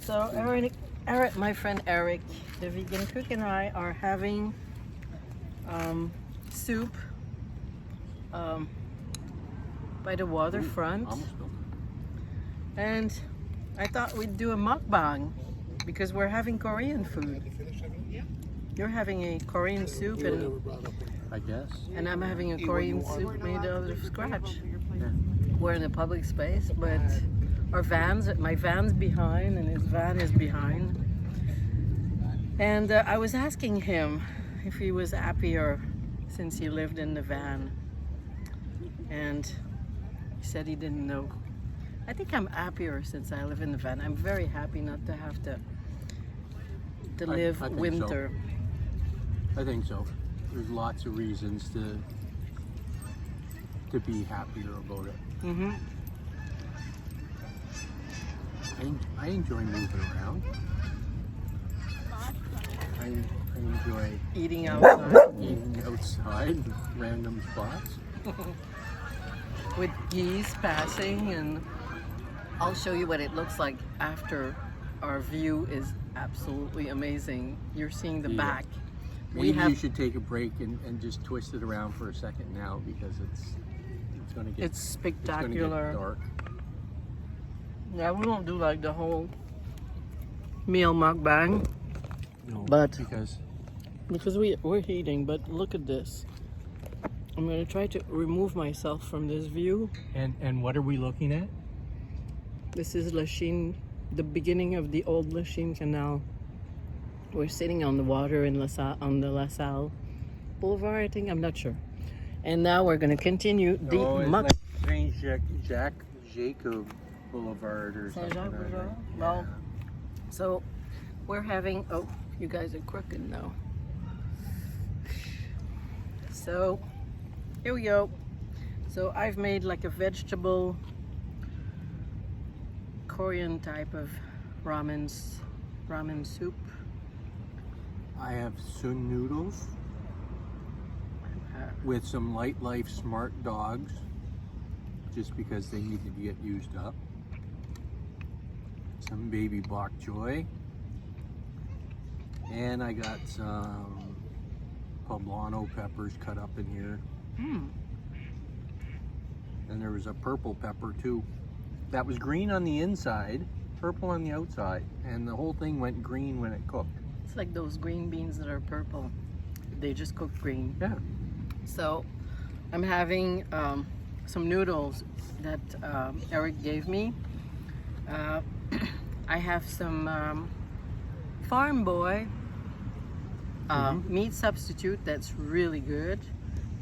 So Eric, my friend Eric, the vegan cook, and I are having soup by the waterfront. And I thought we'd do a mukbang because we're having Korean food. You're having a Korean soup, and I guess. And I'm having a Korean soup made out of scratch. Yeah. We're in a public space, but my van's behind and his van is behind. And I was asking him if he was happier since he lived in the van. And he said he didn't know. I think I'm happier since I live in the van. I'm very happy not to have to live I think winter. So. I think so. There's lots of reasons to be happier about it. Mm-hmm. I enjoy moving around. I enjoy Eating outside. Random spots. With geese passing, and I'll show you what it looks like after our view is absolutely amazing. You're seeing the back. Maybe you should take a break and just twist it around for a second now because it's gonna get spectacular. It's gonna get dark. Yeah, we won't do like the whole meal mukbang. No, but because we're eating. But look at this. I'm gonna try to remove myself from this view. And what are we looking at? This is Lachine, the beginning of the old Lachine Canal. We're sitting on the water in on the La Salle Boulevard, I think. I'm not sure. And now we're gonna continue the like Saint Jacques Jacob Boulevard or something. Saint-Jacques like Boulevard? that. Well, so we're having. Oh, you guys are crooked now. So here we go. So I've made like a vegetable Korean type of ramen soup. I have sun noodles with some Light Life Smart Dogs, just because they needed to get used up. Some baby bok choy, and I got some poblano peppers cut up in here. And there was a purple pepper too. That was green on the inside, purple on the outside, and the whole thing went green when it cooked. It's like those green beans that are purple. They just cook green. Yeah. So I'm having some noodles that Eric gave me. I have some Farm Boy meat substitute that's really good.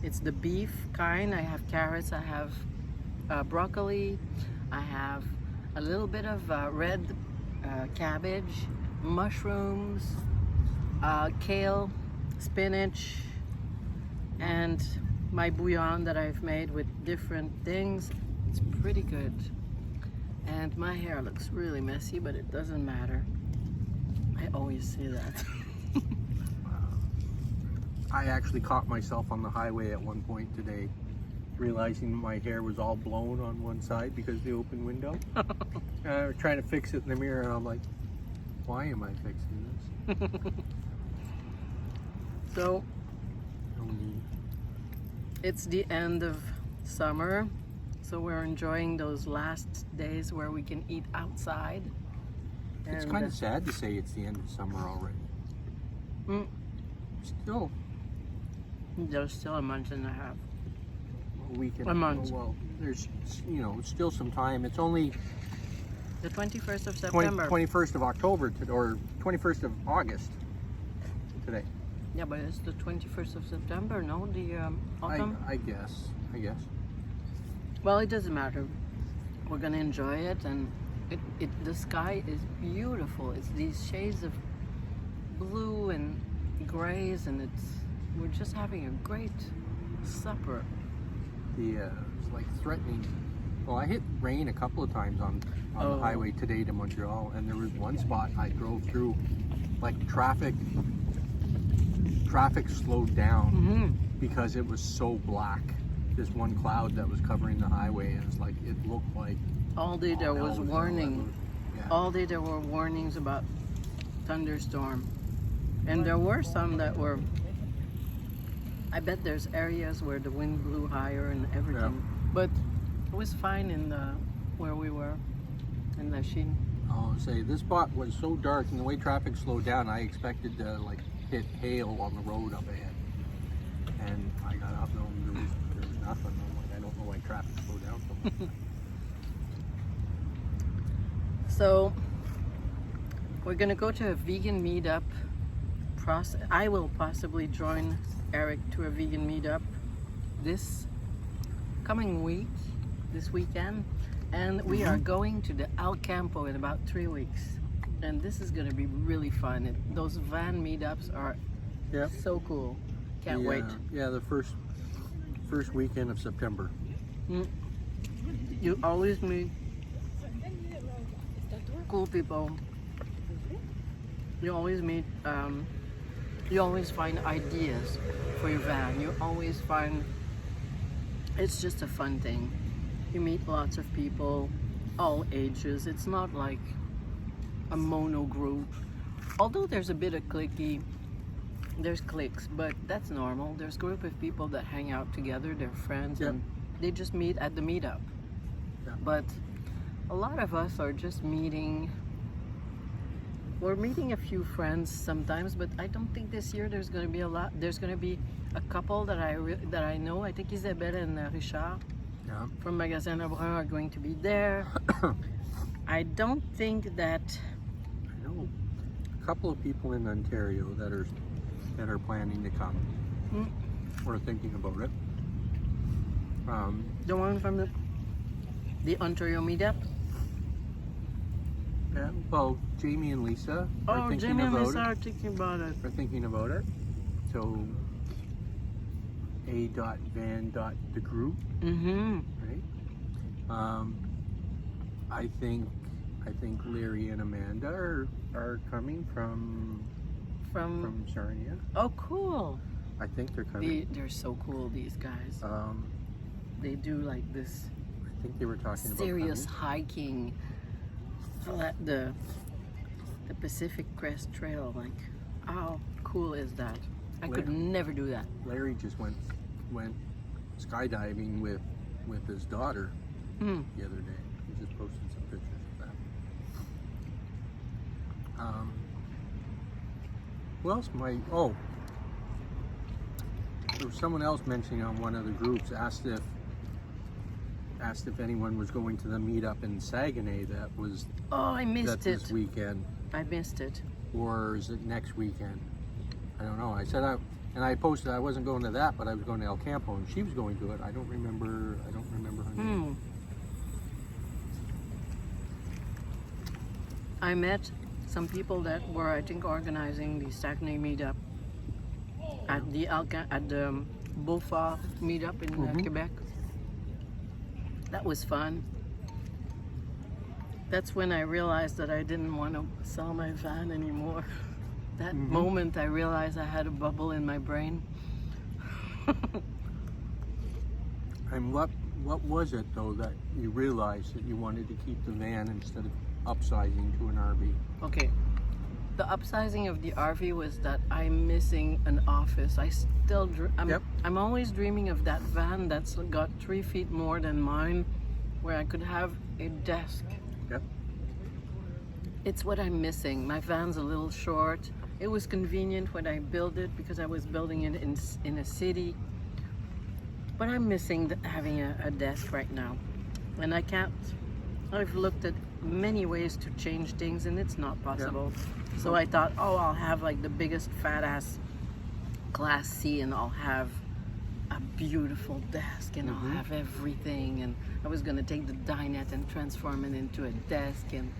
It's the beef kind. I have carrots, I have broccoli, I have a little bit of red cabbage, mushrooms, kale, spinach, and my bouillon that I've made with different things. It's pretty good. And my hair looks really messy, but it doesn't matter. I always say that. I actually caught myself on the highway at one point today, realizing my hair was all blown on one side because of the open window. I was trying to fix it in the mirror, and I'm like, why am I fixing this? So, it's the end of summer, so we're enjoying those last days where we can eat outside. It's kind of sad to say it's the end of summer already. Still. There's still a month and a half. A month. Well, there's, still some time. It's only the 21st of September. 21st of October, or 21st of August today. Yeah, but it's the 21st of September, no? The autumn? I guess. Well, it doesn't matter. We're gonna enjoy it, and the sky is beautiful. It's these shades of blue and grays, and we're just having a great supper. It's like threatening. Well, I hit rain a couple of times on the highway today to Montreal, and there was one spot I drove through, like traffic slowed down because it was so black. This one cloud that was covering the highway, and it looked like all day there was warning. Yeah. All day there were warnings about thunderstorm. And there were some that were, I bet there's areas where the wind blew higher and everything. But it was fine in the, where we were, in Lachine. I'll say this spot was so dark, and the way traffic slowed down, I expected to like hit hail on the road up ahead. And I got out and there was nothing. I'm like, I don't know why traffic slowed down so much. So we're gonna go to a vegan meetup. I will possibly join Eric to a vegan meetup this coming week, this weekend, and we are going to the El Campo in about 3 weeks, and this is gonna be really fun. Those van meetups are so cool. Can't wait. Yeah, the first weekend of September. You always meet cool people. You always meet, you always find ideas for your van. You always find, it's just a fun thing. You meet lots of people, all ages. It's not like a mono group. Although there's a bit of clicky, there's cliques, but that's normal. There's a group of people that hang out together, they're friends, and they just meet at the meetup. But a lot of us are just meeting. We're meeting a few friends sometimes, but I don't think this year there's going to be a lot. There's going to be a couple that I know. I think Isabelle and Richard from Magasin Lebrun are going to be there. I don't think that. I know a couple of people in Ontario that are planning to come. Or thinking about it. The one from the Ontario meetup. Yeah, well, Jamie and Lisa are thinking Jamie and about Lisa it. are thinking about it. Are thinking about it. So the group, right? I think Larry and Amanda are coming from Sarnia. Oh, cool! I think they're coming. They're so cool. These guys. They do like this. I think they were talking serious about hiking. The Pacific Crest Trail, like how cool is that? I could never do that. Larry just went skydiving with his daughter the other day. He just posted some pictures of that. Who else might? Oh, there was someone else mentioning on one of the groups asked if anyone was going to the meetup in Saguenay that was I missed it this weekend. I missed it. Or is it next weekend? I don't know. I said I posted I wasn't going to that, but I was going to El Campo, and she was going to it. I don't remember her name. I met some people that were, I think, organizing the Saguenay meetup at the Beaufort meetup in Quebec. That was fun. That's when I realized that I didn't want to sell my van anymore. That moment I realized I had a bubble in my brain. And what was it though that you realized that you wanted to keep the van instead of upsizing to an RV? Okay, the upsizing of the RV was that I'm missing an office. I'm always dreaming of that van that's got 3 feet more than mine, where I could have a desk. Yep. It's what I'm missing. My van's a little short. It was convenient when I built it because I was building it in a city. But I'm missing having a desk right now. And I can't. I've looked at many ways to change things and it's not possible. Yep. So I thought, I'll have like the biggest fat ass Class C and I'll have a beautiful desk and I'll have everything. And I was gonna take the dinette and transform it into a desk, and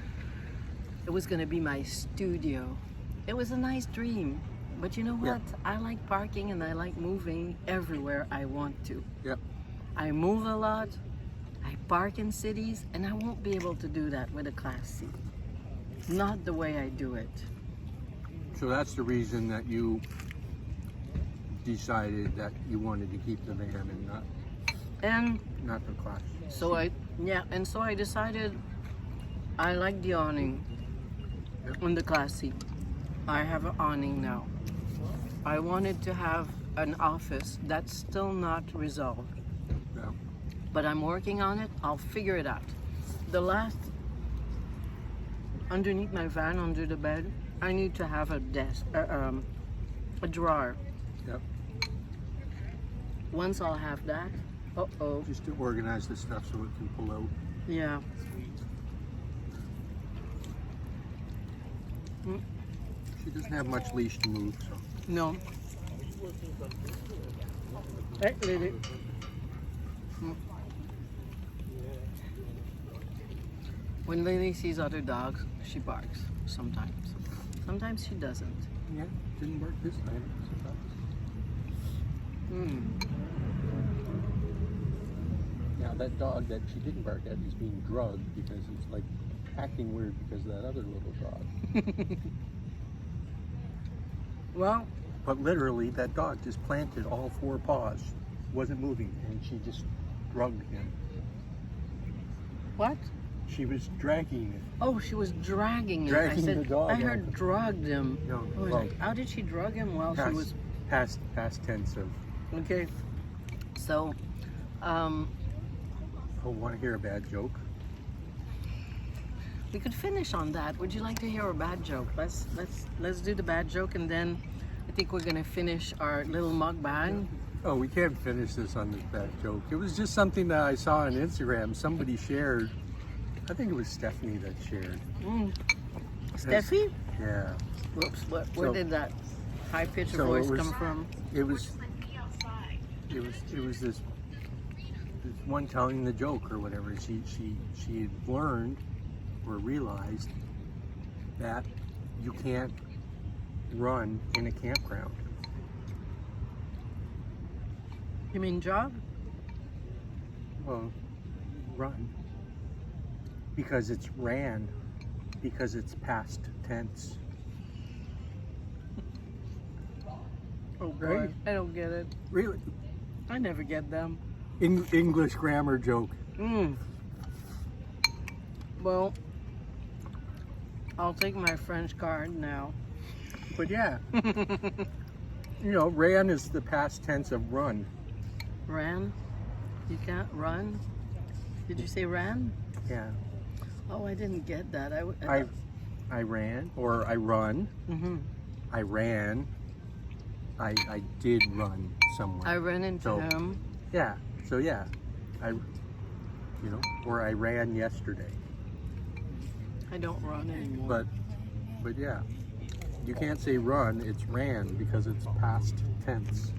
it was gonna be my studio. It was a nice dream, but you know what? I like parking and I like moving everywhere I want to. Yep. I move a lot, I park in cities, and I won't be able to do that with a Class C. Not the way I do it. So that's the reason that you decided that you wanted to keep the van and not the Class. So I decided I like the awning on the class seat. I have an awning now. I wanted to have an office. That's still not resolved. Yeah. But I'm working on it. I'll figure it out. The last, underneath my van, under the bed, I need to have a desk, a drawer. Yep. Once I'll have that, uh-oh. Just to organize the stuff so it can pull out. Yeah. She doesn't have much leash to move, so. No. Hey, Lily. When Lily sees other dogs, she barks sometimes. Sometimes she doesn't. Yeah, didn't work this time. Now that dog that she didn't bark at is being drugged because it's like acting weird because of that other little dog. Well, But literally, that dog just planted all four paws, wasn't moving, and she just drugged him. what? She was dragging it. Oh, she was dragging it. Dragging I said, the dog I out. heard drugged him. No, I was well, like, how did she drug him while she was... Past tense of, Okay. So, oh, want to hear a bad joke? we could finish on that. Would you like to hear a bad joke? Let's do the bad joke, and then I think we're gonna finish our little mukbang. Oh, we can't finish this on this bad joke. It was just something that I saw on Instagram. Somebody shared. I think it was Stephanie that shared. Steffi? Yeah. Whoops, where So- did that high-pitched so voice it was- come from? It was this one telling the joke or whatever. She had learned or realized that you can't run in a campground. You mean jog? Well, run because it's ran, because it's past tense. Oh boy, Right. I don't get it. Really, I never get them. English grammar joke. Well, I'll take my French card now. But yeah, you know, ran is the past tense of run. Ran? You can't run? Did you say ran? Yeah, Oh, I didn't get that. I ran or I run. Mm-hmm. I ran. I did run somewhere. I ran into So- him. Yeah. So yeah, or I ran yesterday. I don't run anymore. But yeah, you can't say run. It's ran because it's past tense.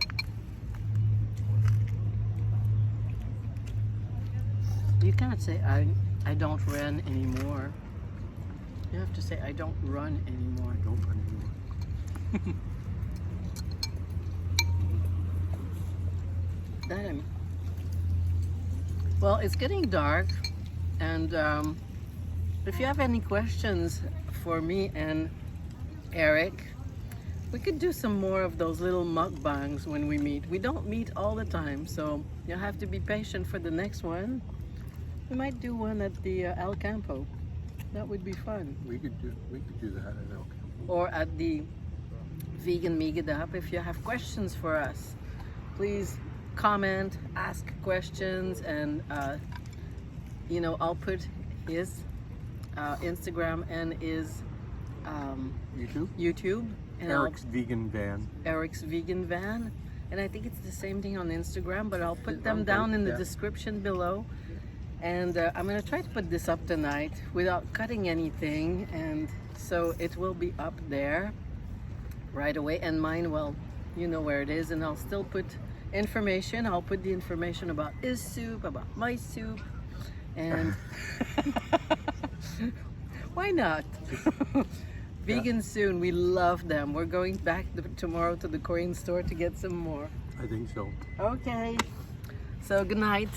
You can't say I don't run anymore. You have to say I don't run anymore. I don't run anymore. Well, it's getting dark, and if you have any questions for me and Eric, we could do some more of those little mukbangs when we meet. We don't meet all the time, so you'll have to be patient for the next one. We might do one at the El Campo. That would be fun. We could do that at El Campo. Or at the Vegan Meetup. If you have questions for us, please comment, ask questions, and I'll put his Instagram and his YouTube and Eric's Vegan Van. Eric's Vegan Van, and I think it's the same thing on Instagram, but I'll put them Okay, down in the yeah. description below. And I'm gonna try to put this up tonight without cutting anything, and so it will be up there right away. And mine, well, you know where it is, and I'll still put information. I'll put the information about his soup, about my soup, and why not? Vegan soon. We love them. We're going back tomorrow to the Korean store to get some more. I think so. Okay. So good night.